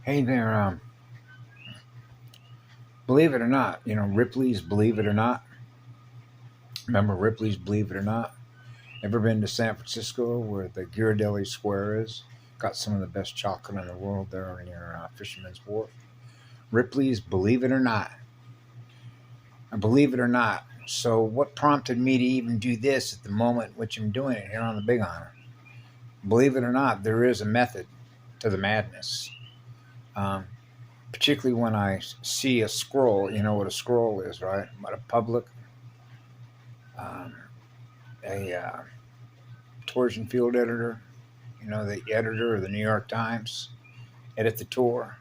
Hey there, believe it or not, Ripley's Believe It or Not. Remember Ripley's Believe It or Not? Ever been to San Francisco where the Ghirardelli Square is? Got some of the best chocolate in the world there near Fisherman's Wharf. Ripley's Believe It or Not. And believe it or not. So, what prompted me to even do this at the moment which I'm doing it here on the Big Honor? Believe it or not, there is a method to the madness. Um, Particularly when I see a scroll. You know what a scroll is, right? What a public, um, a torsion field editor, the editor of the New York Times, editor.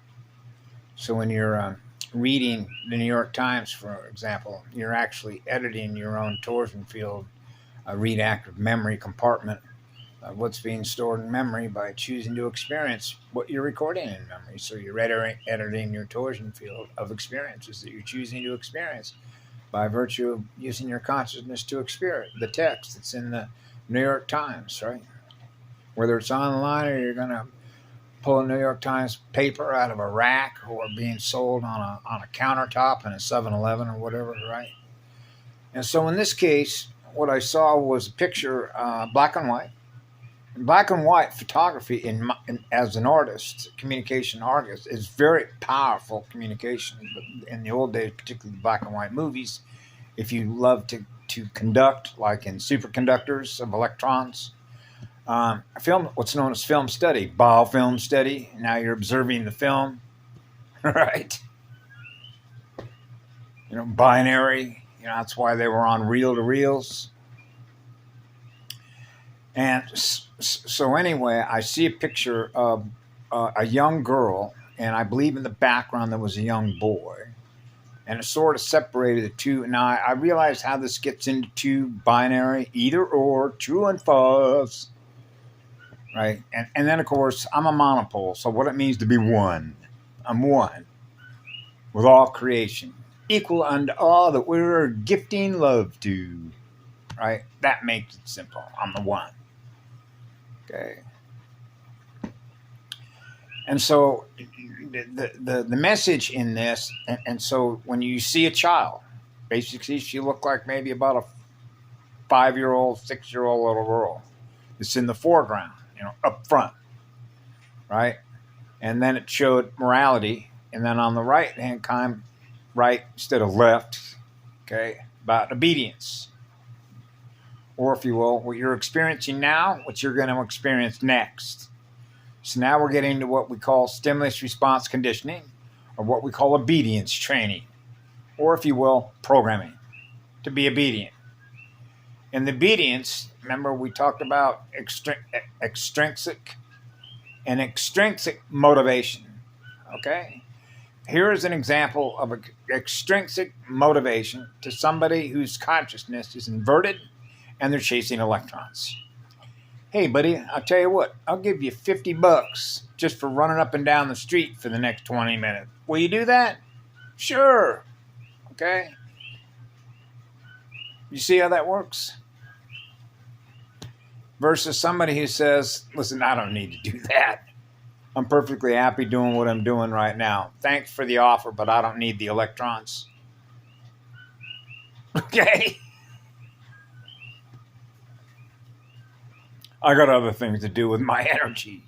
So when you're reading the New York Times, for example, you're actually editing your own torsion field, read active memory compartment of what's being stored in memory by choosing to experience what you're recording in memory. So you're editing your torsion field of experiences that you're choosing to experience by virtue of using your consciousness to experience the text that's in the New York Times, right? Whether it's online or you're going to pull a New York Times paper out of a rack or being sold on a countertop in a 7-Eleven or whatever, right? And so in this case, what I saw was a picture, black and white. Black and white photography, as an artist, communication artist, is very powerful communication. But in the old days, particularly black and white movies, if you love to conduct, like in superconductors of electrons, film, what's known as film study, biofilm study. Now you're observing the film, right? Binary. That's why they were on reel to reels. And so anyway, I see a picture of a young girl, and I believe in the background there was a young boy. And it sort of separated the two. Now, I realize how this gets into two binary, either or, true and false, right? And then, of course, I'm a monopole, so what it means to be one. I'm one with all creation, equal unto all that we're gifting love to, right? That makes it simple. I'm the one. Okay. And so the message in this, and so when you see a child, basically she looked like maybe about a 5-year-old, 6-year-old little girl. It's in the foreground, up front, right? And then it showed morality, and then on the right instead of left, okay, about obedience. Or if you will, what you're experiencing now, what you're going to experience next. So now we're getting to what we call stimulus response conditioning, or what we call obedience training, or if you will, programming to be obedient. And the obedience, remember we talked about extrinsic and extrinsic motivation. Okay? Here is an example of an extrinsic motivation to somebody whose consciousness is inverted and they're chasing electrons. Hey, buddy, I'll tell you what, I'll give you $50 just for running up and down the street for the next 20 minutes. Will you do that? Sure. Okay. You see how that works? Versus somebody who says, listen, I don't need to do that. I'm perfectly happy doing what I'm doing right now. Thanks for the offer, but I don't need the electrons. Okay. I got other things to do with my energy.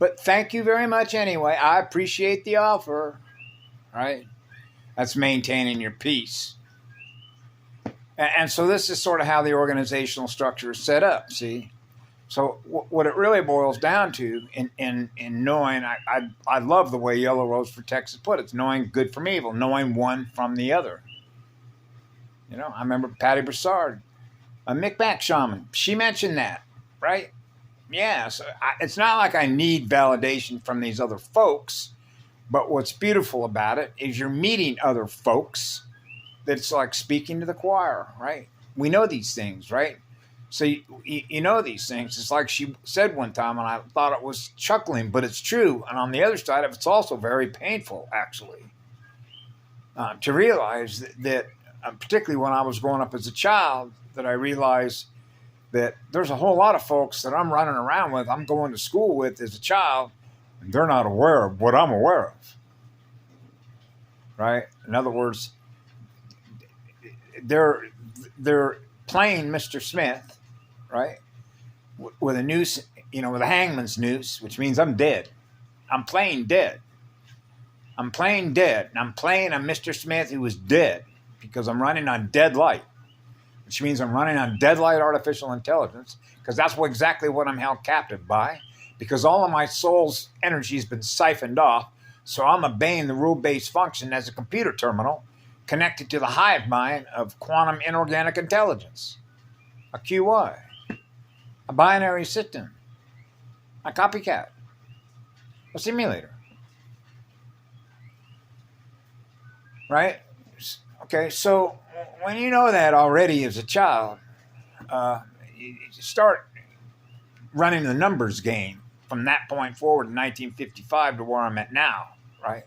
But thank you very much anyway. I appreciate the offer. Right? That's maintaining your peace. And so this is sort of how the organizational structure is set up, see? So what it really boils down to in knowing, I love the way Yellow Rose for Texas put it. It's knowing good from evil, knowing one from the other. I remember Patty Broussard, a Micmac shaman. She mentioned that. Right? Yeah, so it's not like I need validation from these other folks, but what's beautiful about it is you're meeting other folks that's like speaking to the choir, right? We know these things, right? So you know these things. It's like she said one time, and I thought it was chuckling, but it's true. And on the other side of it, it's also very painful, actually, to realize that particularly when I was growing up as a child, that I realized that there's a whole lot of folks that I'm running around with, I'm going to school with as a child, And they're not aware of what I'm aware of. Right? In other words, they're playing Mr. Smith, right? With a noose, with a hangman's noose, which means I'm dead. I'm playing dead. I'm playing dead. And I'm playing a Mr. Smith who is dead because I'm running on dead light, which means I'm running on dead light artificial intelligence, because that's exactly what I'm held captive by, because all of my soul's energy has been siphoned off. So I'm obeying the rule-based function as a computer terminal connected to the hive mind of quantum inorganic intelligence, a QI, a binary system, a copycat, a simulator. Right? Okay, so when you know that already as a child, you start running the numbers game from that point forward in 1955 to where I'm at now, right?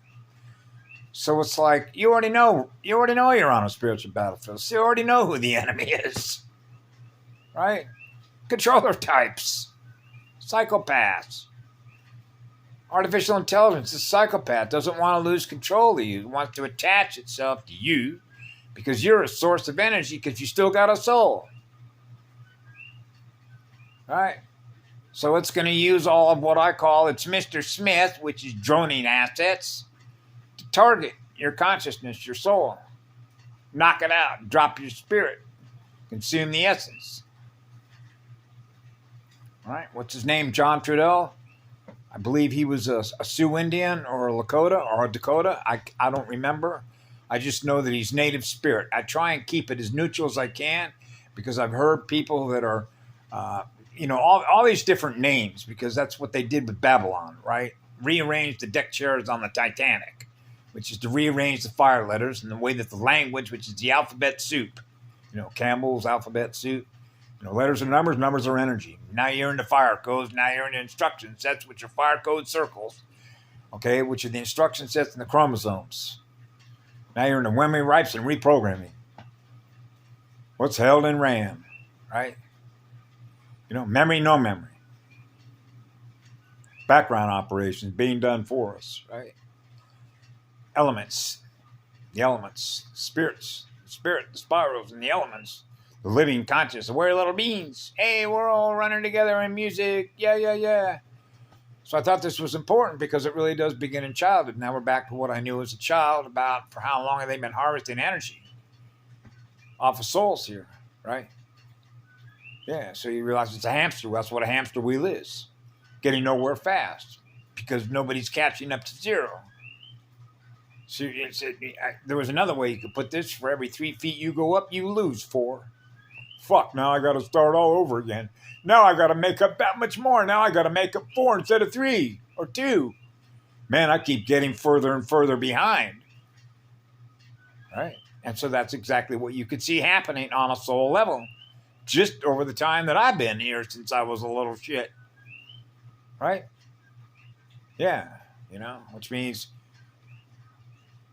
So it's like you already know you're on a spiritual battlefield. So you already know who the enemy is, right? Controller types, psychopaths. Artificial intelligence, the psychopath doesn't want to lose control of you. It wants to attach itself to you because you're a source of energy, because you still got a soul. All right? So it's going to use all of what I call its Mr. Smith, which is droning assets, to target your consciousness, your soul. Knock it out. Drop your spirit. Consume the essence. All right? What's his name? John Trudell? I believe he was a Sioux Indian or a Lakota or a Dakota. I don't remember. I just know that he's native spirit. I try and keep it as neutral as I can, because I've heard people that are, all these different names, because that's what they did with Babylon, right? Rearrange the deck chairs on the Titanic, which is to rearrange the fire letters in the way that the language, which is the alphabet soup, Campbell's alphabet soup. Letters are numbers, numbers are energy. Now you're into fire codes, now you're into instruction sets, which are fire code circles, okay, which are the instruction sets and the chromosomes. Now you're into memory rights and reprogramming. What's held in RAM, right? Memory, no memory. Background operations being done for us, right? Elements, the elements, spirits, the spirit, the spirals, and the elements. The living conscious, aware little beings. Hey, we're all running together in music. Yeah. So I thought this was important because it really does begin in childhood. Now we're back to what I knew as a child about for how long have they been harvesting energy off of souls here, right? Yeah, so you realize it's a hamster. That's what a hamster wheel is. Getting nowhere fast because nobody's catching up to zero. So there was another way you could put this. For every 3 feet you go up, you lose 4. Fuck, now I got to start all over again. Now I got to make up that much more. Now I got to make up 4 instead of 3 or 2. Man, I keep getting further and further behind. Right? And so that's exactly what you could see happening on a soul level just over the time that I've been here since I was a little shit. Right? Yeah, which means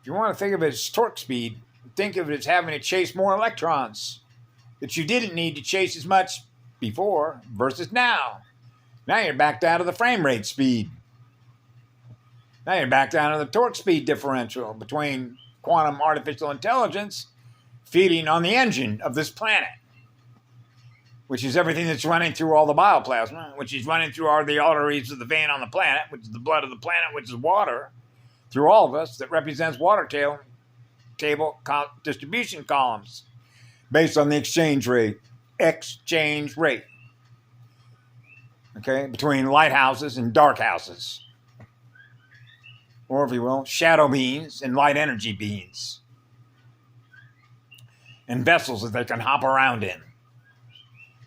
if you want to think of it as torque speed, think of it as having to chase more electrons that you didn't need to chase as much before versus now. Now you're back down to the frame rate speed. Now you're back down to the torque speed differential between quantum artificial intelligence feeding on the engine of this planet, which is everything that's running through all the bioplasma, which is running through all the arteries of the vein on the planet, which is the blood of the planet, which is water, through all of us, that represents water table distribution columns. Based on the exchange rate. Okay, between lighthouses and dark houses. Or, if you will, shadow beings and light energy beings. And vessels that they can hop around in.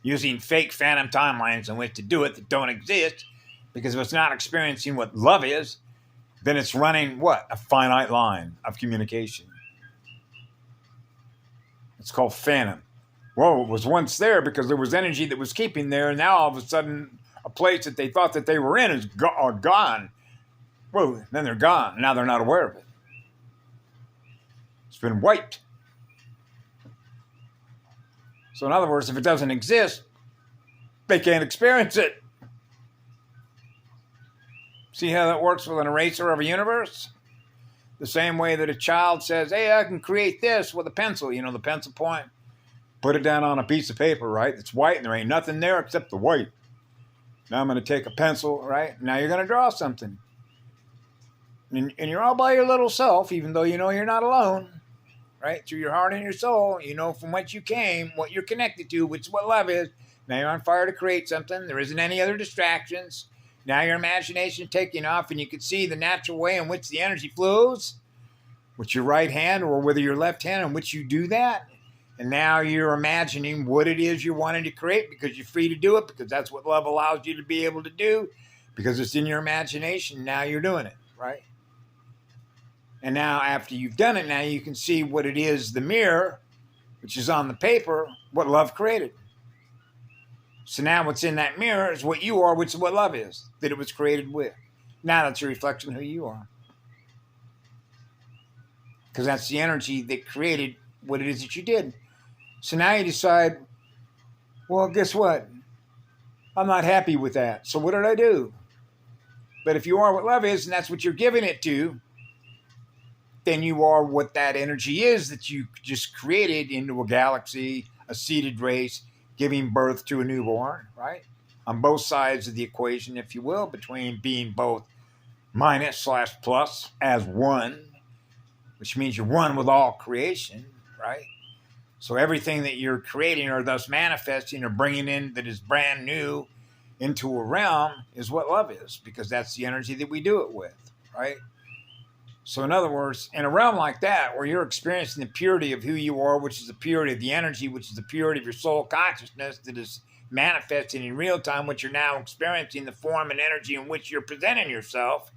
Using fake phantom timelines in which to do it that don't exist. Because if it's not experiencing what love is, then it's running what? A finite line of communication. It's called phantom. Well, it was once there because there was energy that was keeping there, and now all of a sudden a place that they thought that they were in is gone. Well, then they're gone. Now they're not aware of it. It's been wiped. So in other words, if it doesn't exist, they can't experience it. See how that works with an eraser of a universe? The same way that a child says, hey, I can create this with a pencil, you know, the pencil point. Put it down on a piece of paper, right? It's white and there ain't nothing there except the white. Now I'm going to take a pencil, right? Now you're going to draw something. And you're all by your little self, even though you know you're not alone, right? Through your heart and your soul, you know from whence you came, what you're connected to, which is what love is. Now you're on fire to create something. There isn't any other distractions. Now your imagination taking off, and you can see the natural way in which the energy flows with your right hand or with your left hand in which you do that. And now you're imagining what it is you're wanting to create because you're free to do it, because that's what love allows you to be able to do, because it's in your imagination. Now you're doing it, right? And now after you've done it, now you can see what it is, the mirror, which is on the paper, what love created. So now what's in that mirror is what you are, which is what love is, that it was created with. Now that's a reflection of who you are. Because that's the energy that created what it is that you did. So now you decide, well, guess what? I'm not happy with that. So what did I do? But if you are what love is, and that's what you're giving it to, then you are what that energy is that you just created into a galaxy, a seeded race, giving birth to a newborn, right? On both sides of the equation, if you will, between being both minus/plus as one, which means you're one with all creation, right? So everything that you're creating or thus manifesting or bringing in that is brand new into a realm is what love is, because that's the energy that we do it with, right? So in other words, in a realm like that, where you're experiencing the purity of who you are, which is the purity of the energy, which is the purity of your soul consciousness that is manifesting in real time, which you're now experiencing the form and energy in which you're presenting yourself,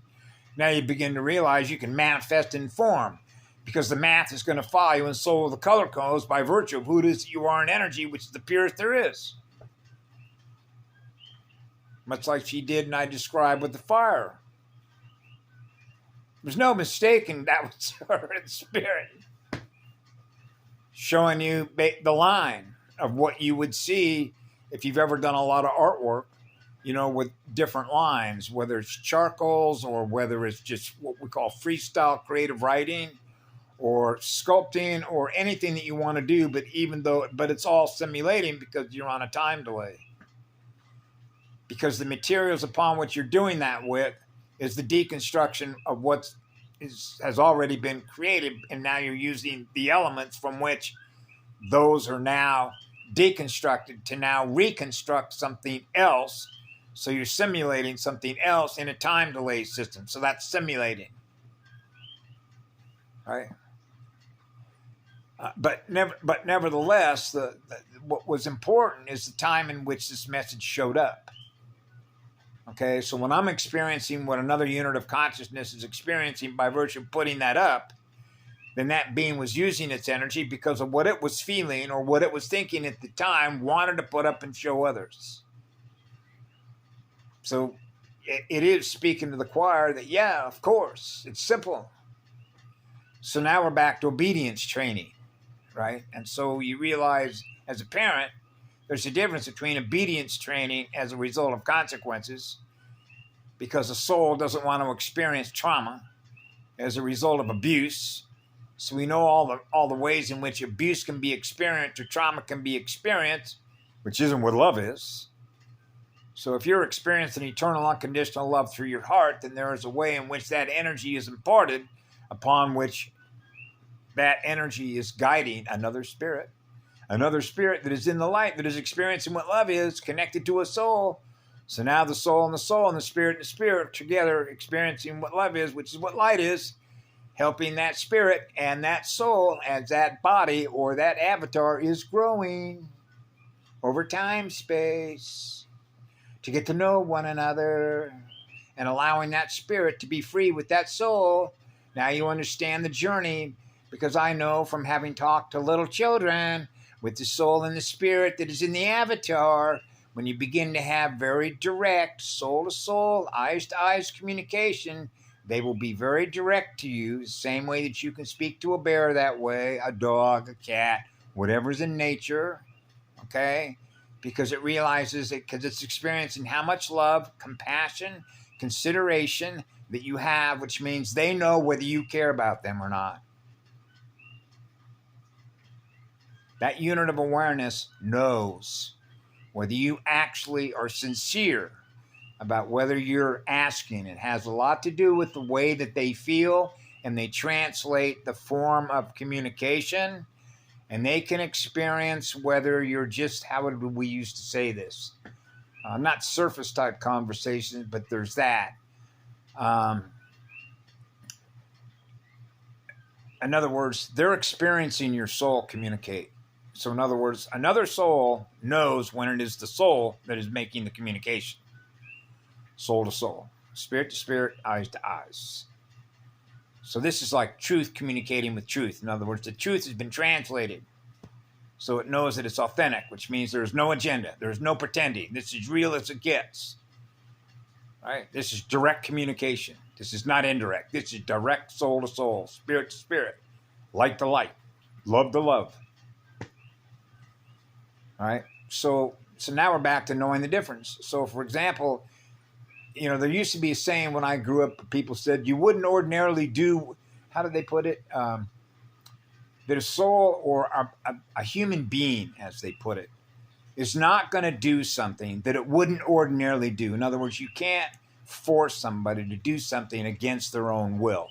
now you begin to realize you can manifest in form, because the math is going to follow you, and so will the color codes by virtue of who it is that you are in energy, which is the purest there is. Much like she did and I described with the fire. There's no mistaking that was her in spirit, showing you the line of what you would see if you've ever done a lot of artwork, you know, with different lines, whether it's charcoals or whether it's just what we call freestyle creative writing or sculpting or anything that you want to do, but it's all simulating because you're on a time delay. Because the materials upon which you're doing that with is the deconstruction of what has already been created, and now you're using the elements from which those are now deconstructed to now reconstruct something else. So you're simulating something else in a time delay system. So that's simulating, right? But nevertheless, what was important is the time in which this message showed up. Okay, so when I'm experiencing what another unit of consciousness is experiencing by virtue of putting that up, then that being was using its energy because of what it was feeling or what it was thinking at the time, wanted to put up and show others. So it is speaking to the choir that, yeah, of course, it's simple. So now we're back to obedience training, right? And so you realize as a parent, there's a difference between obedience training as a result of consequences, because the soul doesn't want to experience trauma as a result of abuse. So we know all the ways in which abuse can be experienced or trauma can be experienced, which isn't what love is. So if you're experiencing eternal unconditional love through your heart, then there is a way in which that energy is imparted, upon which that energy is guiding another spirit that is in the light, that is experiencing what love is, connected to a soul. So now the soul and the spirit and the spirit together experiencing what love is, which is what light is, helping that spirit and that soul as that body or that avatar is growing over time, space, to get to know one another and allowing that spirit to be free with that soul. Now you understand the journey, because I know from having talked to little children with the soul and the spirit that is in the avatar, when you begin to have very direct soul to soul, eyes to eyes communication, they will be very direct to you, the same way that you can speak to a bear that way, a dog, a cat, whatever's in nature, okay? Because it realizes it, because it's experiencing how much love, compassion, consideration that you have, which means they know whether you care about them or not. That unit of awareness knows whether you actually are sincere about whether you're asking. It has a lot to do with the way that they feel, and they translate the form of communication, and they can experience whether you're just, how would we used to say this? Not surface type conversations, but there's that. In other words, they're experiencing your soul communicate. So in other words, another soul knows when it is the soul that is making the communication. Soul to soul, spirit to spirit, eyes to eyes. So this is like truth communicating with truth. In other words, the truth has been translated. So it knows that it's authentic, which means there's no agenda. There's no pretending. This is real as it gets. Right? This is direct communication. This is not indirect. This is direct soul to soul, spirit to spirit, light to light, love to love. All right. So now we're back to knowing the difference. So for example, there used to be a saying when I grew up, people said you wouldn't ordinarily do, how did they put it? That a soul or a human being, as they put it, is not going to do something that it wouldn't ordinarily do. In other words, you can't force somebody to do something against their own will.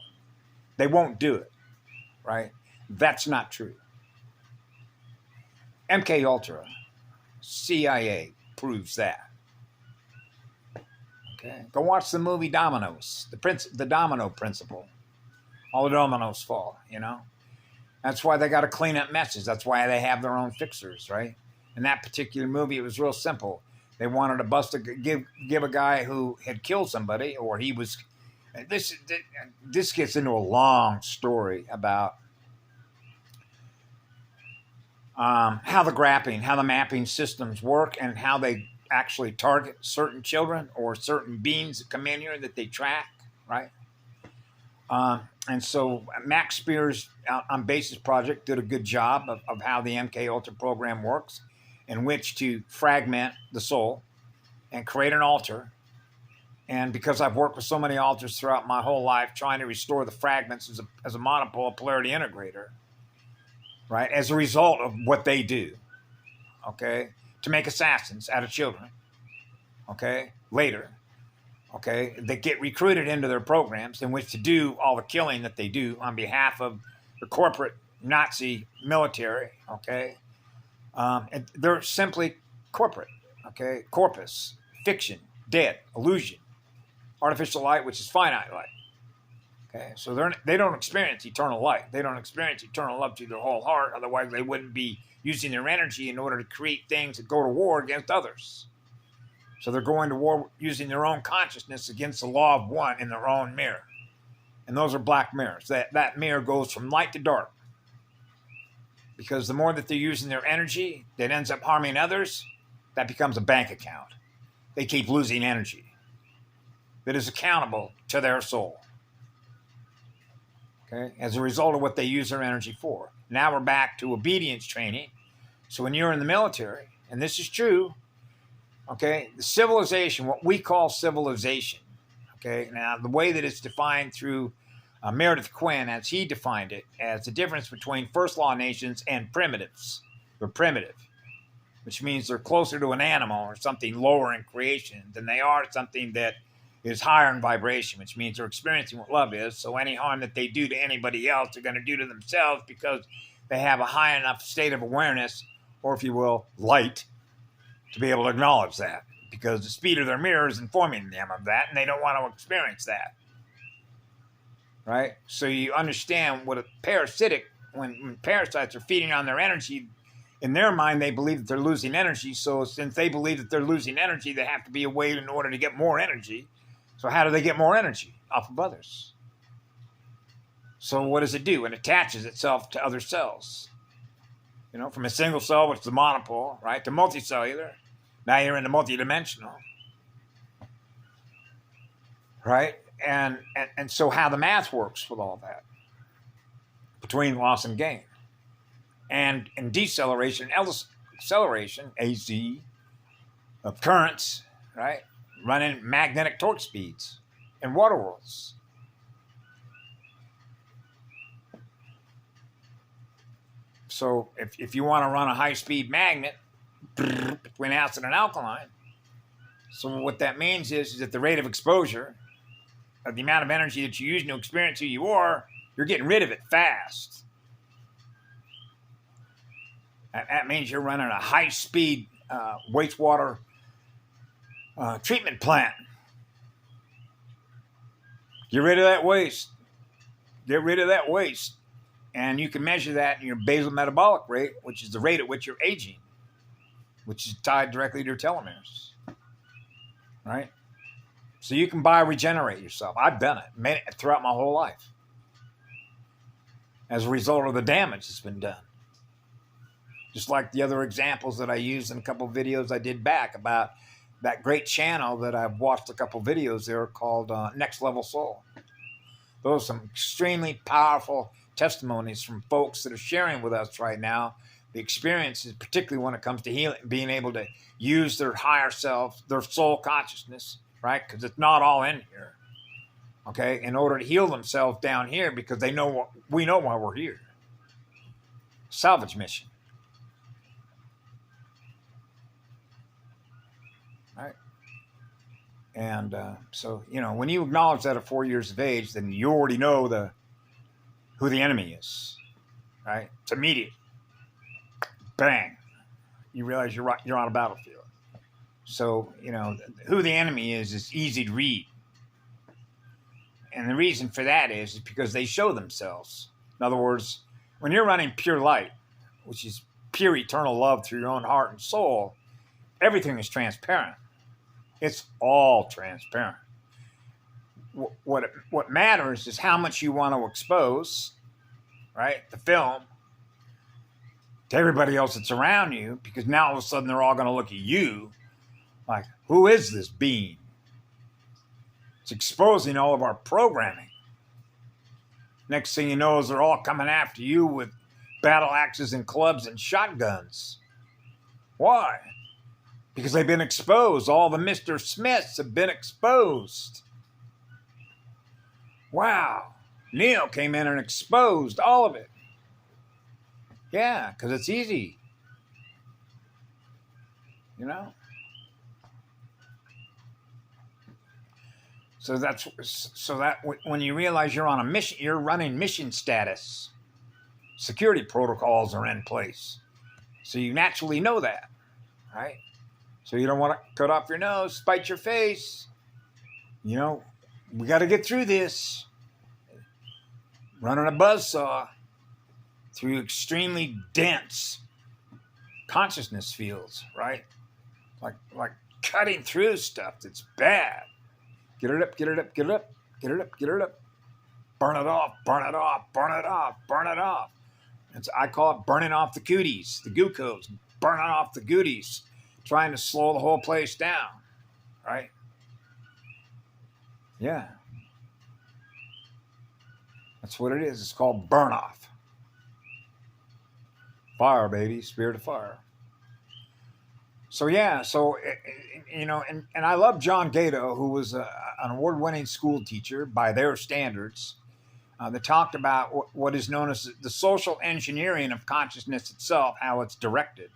They won't do it, right? That's not true. MK Ultra, CIA proves that. Okay, go watch the movie Dominoes, the domino principle. All the dominoes fall, That's why they got to clean up messes. That's why they have their own fixers, right? In that particular movie, it was real simple. They wanted to give a guy who had killed somebody, or he was. This gets into a long story about how the mapping systems work, and how they actually target certain children or certain beings that come in here that they track, right? And so Max Spears on Basis Project did a good job of how the MK Ultra program works, in which to fragment the soul and create an altar. And because I've worked with so many altars throughout my whole life, trying to restore the fragments as a monopole polarity integrator, right? As a result of what they do, okay? To make assassins out of children, okay? Later, okay? They get recruited into their programs in which to do all the killing that they do on behalf of the corporate Nazi military, okay? And they're simply corporate, okay? Corpus, fiction, dead, illusion, artificial light, which is finite light. Okay, so they don't experience eternal light. They don't experience eternal love to their whole heart. Otherwise, they wouldn't be using their energy in order to create things that go to war against others. So they're going to war using their own consciousness against the law of one in their own mirror. And those are black mirrors. That mirror goes from light to dark. Because the more that they're using their energy that ends up harming others, that becomes a bank account. They keep losing energy that is accountable to their soul. Okay, as a result of what they use their energy for. Now we're back to obedience training. So when you're in the military, and this is true, okay, the civilization, what we call civilization, okay, now the way that it's defined through Meredith Quinn, as he defined it, as the difference between first law nations and primitives. They're primitive, which means they're closer to an animal or something lower in creation than they are something that is higher in vibration, which means they're experiencing what love is. So any harm that they do to anybody else, they're going to do to themselves because they have a high enough state of awareness, or if you will, light, to be able to acknowledge that. Because the speed of their mirror is informing them of that, and they don't want to experience that. Right? So you understand what a parasitic, when parasites are feeding on their energy, in their mind, they believe that they're losing energy. So since they believe that they're losing energy, they have to be a way in order to get more energy. So how do they get more energy? Off of others. So what does it do? It attaches itself to other cells. From a single cell, which is the monopole, right, to multicellular. Now you're into multidimensional. Right? And so how the math works with all that. Between loss and gain. And in deceleration, acceleration, AZ, of currents, right? running magnetic torque speeds in water worlds. So if you want to run a high-speed magnet between acid and alkaline, so what that means is that the rate of exposure of the amount of energy that you use to experience who you are, you're getting rid of it fast. That means you're running a high-speed wastewater treatment plant. Get rid of that waste. Get rid of that waste. And you can measure that in your basal metabolic rate, which is the rate at which you're aging, which is tied directly to your telomeres. Right? So you can bioregenerate yourself. I've done it, made it throughout my whole life as a result of the damage that's been done. Just like the other examples that I used in a couple of videos I did back about that great channel that I've watched a couple of videos there called Next Level SouL. Those are some extremely powerful testimonies from folks that are sharing with us right now the experiences, particularly when it comes to healing, being able to use their higher self, their soul consciousness, right? Because it's not all in here, okay? In order to heal themselves down here, because they know we know why we're here. Salvage mission. Right? And so, you know, when you acknowledge that at 4 years of age, then you already know who the enemy is, right? It's immediate. Bang. You realize you're on a battlefield. So, you know, who the enemy is easy to read. And the reason for that is because they show themselves. In other words, when you're running pure light, which is pure eternal love through your own heart and soul, everything is transparent. It's all transparent. What matters is how much you want to expose, right, the film, to everybody else that's around you, because now all of a sudden they're all going to look at you like, who is this being? It's exposing all of our programming. Next thing you know is they're all coming after you with battle axes and clubs and shotguns. Why? Because they've been exposed. All the Mr. Smiths have been exposed. Wow. Neil came in and exposed all of it. Yeah, because it's easy. You know? So that when you realize you're on a mission, you're running mission status. Security protocols are in place. So you naturally know that, right? So you don't want to cut off your nose, spite your face. You know, we got to get through this. Running a buzzsaw through extremely dense consciousness fields, right? Like cutting through stuff that's bad. Get it up, get it up, get it up, get it up, get it up. Burn it off, burn it off, burn it off, burn it off. I call it burning off the cooties, the glucose, burning off the goodies, trying to slow the whole place down, right? Yeah. That's what it is. It's called burn off. Fire, baby, spirit of fire. So yeah, you know, and I love John Gato, who was an award-winning school teacher by their standards, that talked about what is known as the social engineering of consciousness itself, how it's directed,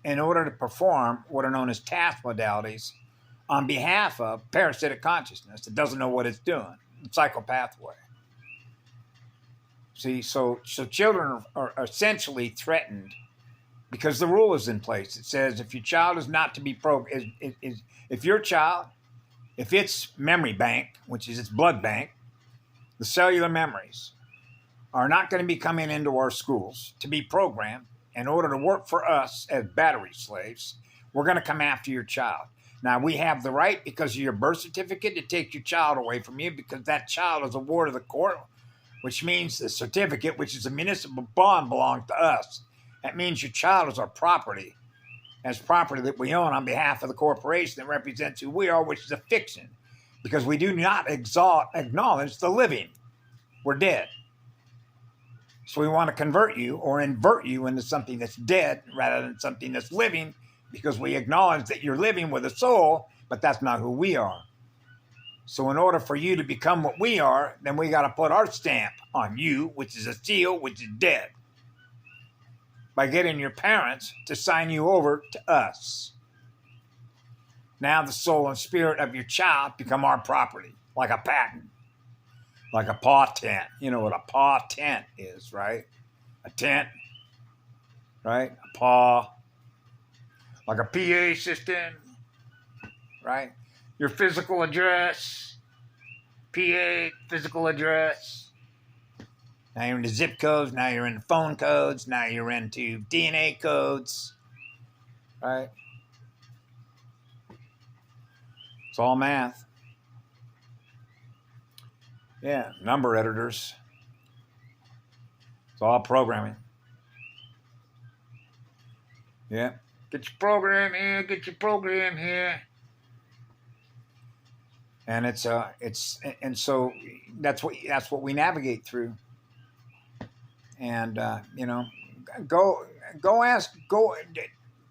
in order to perform what are known as task modalities on behalf of parasitic consciousness that doesn't know what it's doing, psychopath way. See, so children are essentially threatened because the rule is in place. It says if your child is not to be if your child, if its memory bank, which is its blood bank, the cellular memories, are not going to be coming into our schools to be programmed in order to work for us as battery slaves, we're going to come after your child. Now, we have the right, because of your birth certificate, to take your child away from you because that child is a ward of the court, which means the certificate, which is a municipal bond, belongs to us. That means your child is our property, as property that we own on behalf of the corporation that represents who we are, which is a fiction, because we do not acknowledge the living. We're dead. So we want to convert you or invert you into something that's dead rather than something that's living, because we acknowledge that you're living with a soul, but that's not who we are. So in order for you to become what we are, then we got to put our stamp on you, which is a seal, which is dead, by getting your parents to sign you over to us. Now the soul and spirit of your child become our property, like a patent, like a paw tent. You know what a paw tent is, right? A tent, right? A paw, like a PA system, right? Your physical address, PA, physical address. Now you're into zip codes, now you're into phone codes, now you're into DNA codes, right? It's all math. Yeah, number editors. It's all programming. Yeah. Get your program here, get your program here. And so that's what we navigate through. And go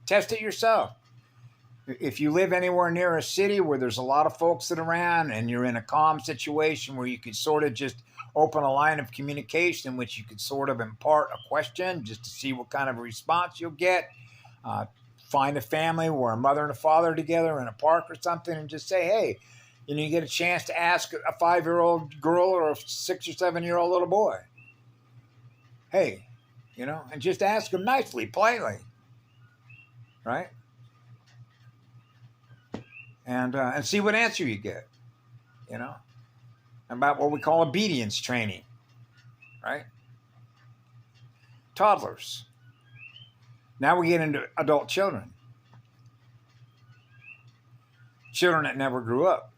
test it yourself. If you live anywhere near a city where there's a lot of folks that are around and you're in a calm situation where you could sort of just open a line of communication in which you could sort of impart a question just to see what kind of a response you'll get. Find a family where a mother and a father are together in a park or something and just say, hey, you get a chance to ask a 5-year-old girl or a 6 or 7-year-old little boy. Hey, and just ask them nicely, politely, right? And see what answer you get, about what we call obedience training, right? Toddlers. Now we get into adult children. Children that never grew up.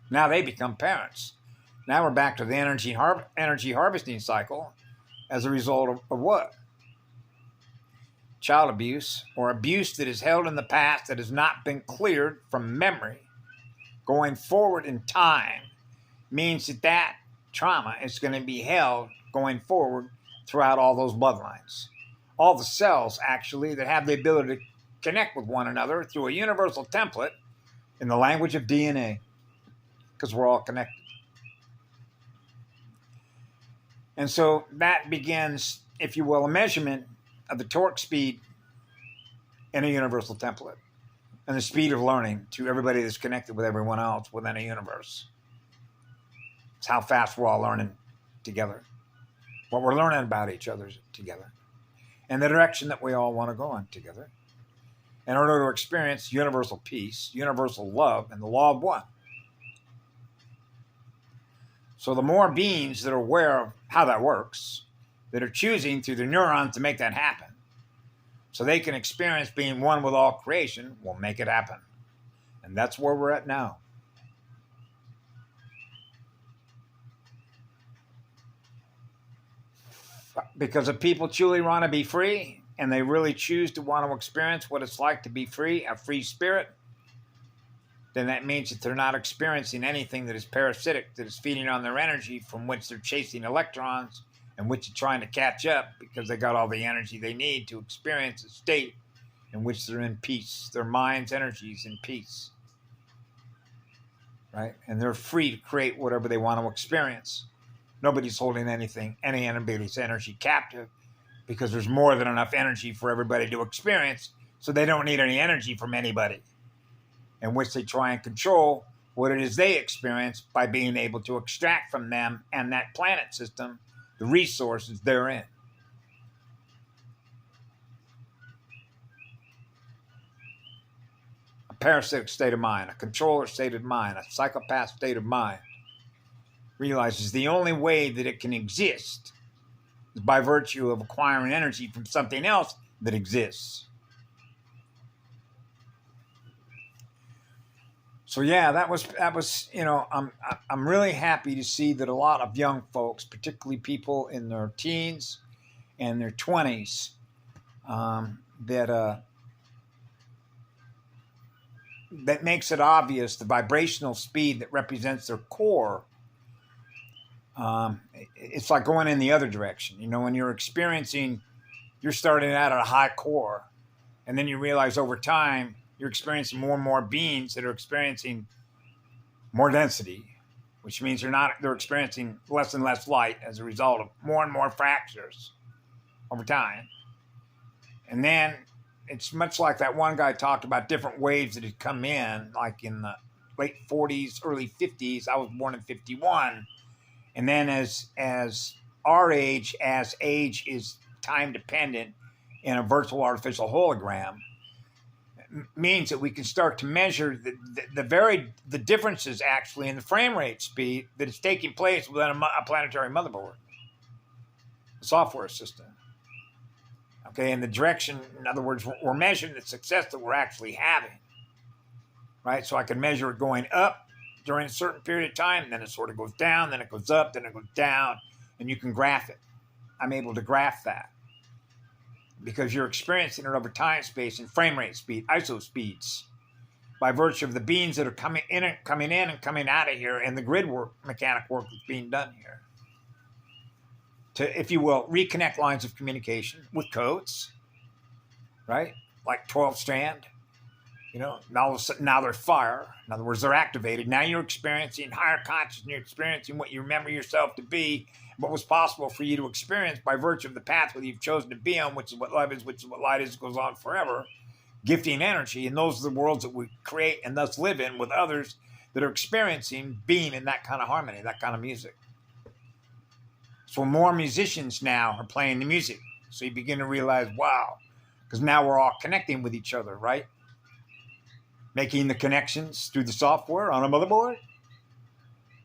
Now they become parents. Now we're back to the energy harvesting cycle as a result of what? Child abuse, or abuse that is held in the past that has not been cleared from memory, going forward in time, means that trauma is going to be held going forward throughout all those bloodlines. All the cells, actually, that have the ability to connect with one another through a universal template in the language of DNA, because we're all connected. And so that begins, if you will, a measurement of the torque speed in a universal template and the speed of learning to everybody that's connected with everyone else within a universe. It's how fast we're all learning together, what we're learning about each other together, and the direction that we all want to go in together in order to experience universal peace, universal love, and the law of one. So the more beings that are aware of how that works, that are choosing through their neurons to make that happen, so they can experience being one with all creation, will make it happen. And that's where we're at now. Because if people truly want to be free, and they really choose to want to experience what it's like to be free, a free spirit, then that means that they're not experiencing anything that is parasitic, that is feeding on their energy, from which they're chasing electrons, and which they're trying to catch up because they got all the energy they need to experience a state in which they're in peace. Their mind's energy is in peace, right? And they're free to create whatever they want to experience. Nobody's holding anybody's energy captive, because there's more than enough energy for everybody to experience, so they don't need any energy from anybody, in which they try and control what it is they experience by being able to extract from them and that planet system the resources therein. A parasitic state of mind, a controller state of mind, a psychopath state of mind realizes the only way that it can exist is by virtue of acquiring energy from something else that exists. So yeah, that was I'm really happy to see that a lot of young folks, particularly people in their teens and their 20s, that makes it obvious the vibrational speed that represents their core. It's like going in the other direction. When you're starting out at a high core, and then you realize over time you're experiencing more and more beings that are experiencing more density, which means they're experiencing less and less light as a result of more and more fractures over time. And then it's much like that one guy talked about different waves that had come in, like in the late 40s, early 50s. I was born in 51. And then as age is time dependent in a virtual artificial hologram, means that we can start to measure the differences actually in the frame rate speed that is taking place within a planetary motherboard, a software system. Okay, and the direction, in other words, we're measuring the success that we're actually having, right? So I can measure it going up during a certain period of time, and then it sort of goes down, then it goes up, then it goes down, and you can graph it. I'm able to graph that because you're experiencing it over time, space, and frame rate speed, ISO speeds, by virtue of the beams that are coming in and coming out of here, and the grid work, mechanic work that's being done here. To, if you will, reconnect lines of communication with codes, right? Like 12 strand, now they're fire. In other words, they're activated. Now you're experiencing higher consciousness, and you're experiencing what you remember yourself to be, what was possible for you to experience by virtue of the path that you've chosen to be on, which is what love is, which is what light is, goes on forever, gifting energy. And those are the worlds that we create and thus live in with others that are experiencing being in that kind of harmony, that kind of music. So more musicians now are playing the music. So you begin to realize, wow, because now we're all connecting with each other, right? Making the connections through the software on a motherboard,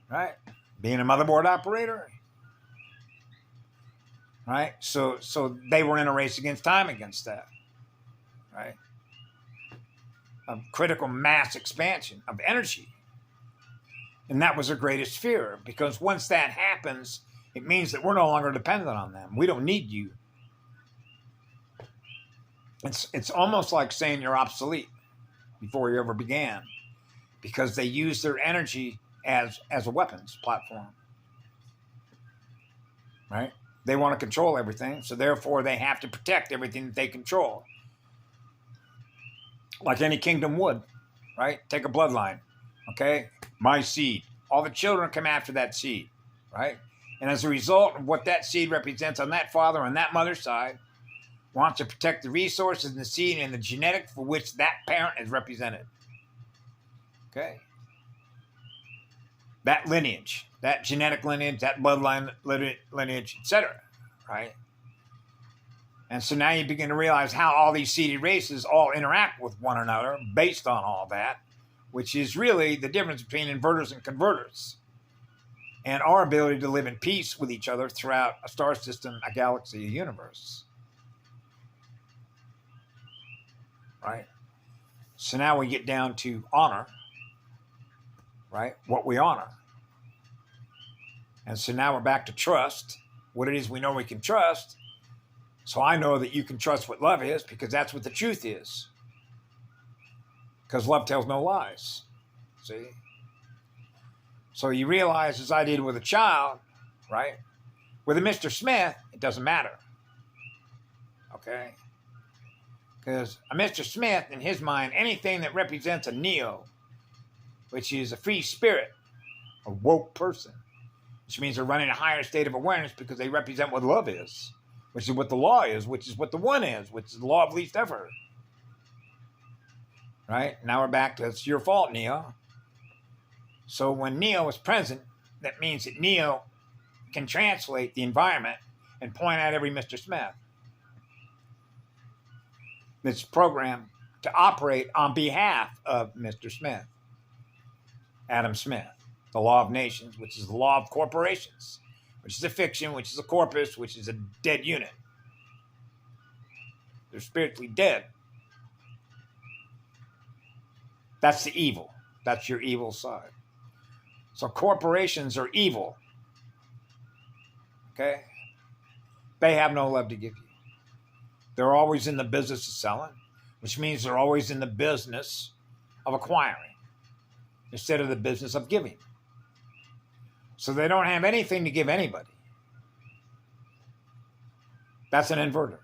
right? Being a motherboard operator, right? So they were in a race against time against that, right? A critical mass expansion of energy. And that was their greatest fear, because once that happens, it means that we're no longer dependent on them. We don't need you. It's almost like saying you're obsolete before you ever began, because they use their energy as a weapons platform, right? They want to control everything, so therefore they have to protect everything that they control. Like any kingdom would, right? Take a bloodline, okay? My seed. All the children come after that seed, right? And as a result of what that seed represents on that father and that mother's side, wants to protect the resources and the seed and the genetic for which that parent is represented. Okay? That lineage, that genetic lineage, that bloodline lineage, etc. Right? And so now you begin to realize how all these seeded races all interact with one another based on all that, which is really the difference between inverters and converters, and our ability to live in peace with each other throughout a star system, a galaxy, a universe. Right? So now we get down to honor, right? What we honor. And so now we're back to trust, what it is we know we can trust. So I know that you can trust what love is, because that's what the truth is. Because love tells no lies. See? So you realize, as I did with a child, right? With a Mr. Smith, it doesn't matter. Okay? Because a Mr. Smith, in his mind, anything that represents a neo, which is a free spirit, a woke person, which means they're running a higher state of awareness because they represent what love is, which is what the law is, which is what the one is, which is the law of least effort. Right? Now we're back to, it's your fault, Neo. So when Neo is present, that means that Neo can translate the environment and point out every Mr. Smith that's programmed to operate on behalf of Mr. Smith, Adam Smith, the law of nations, which is the law of corporations, which is a fiction, which is a corpus, which is a dead unit. They're spiritually dead. That's the evil. That's your evil side. So corporations are evil. Okay? They have no love to give you. They're always in the business of selling, which means they're always in the business of acquiring instead of the business of giving. So they don't have anything to give anybody. That's an inverter.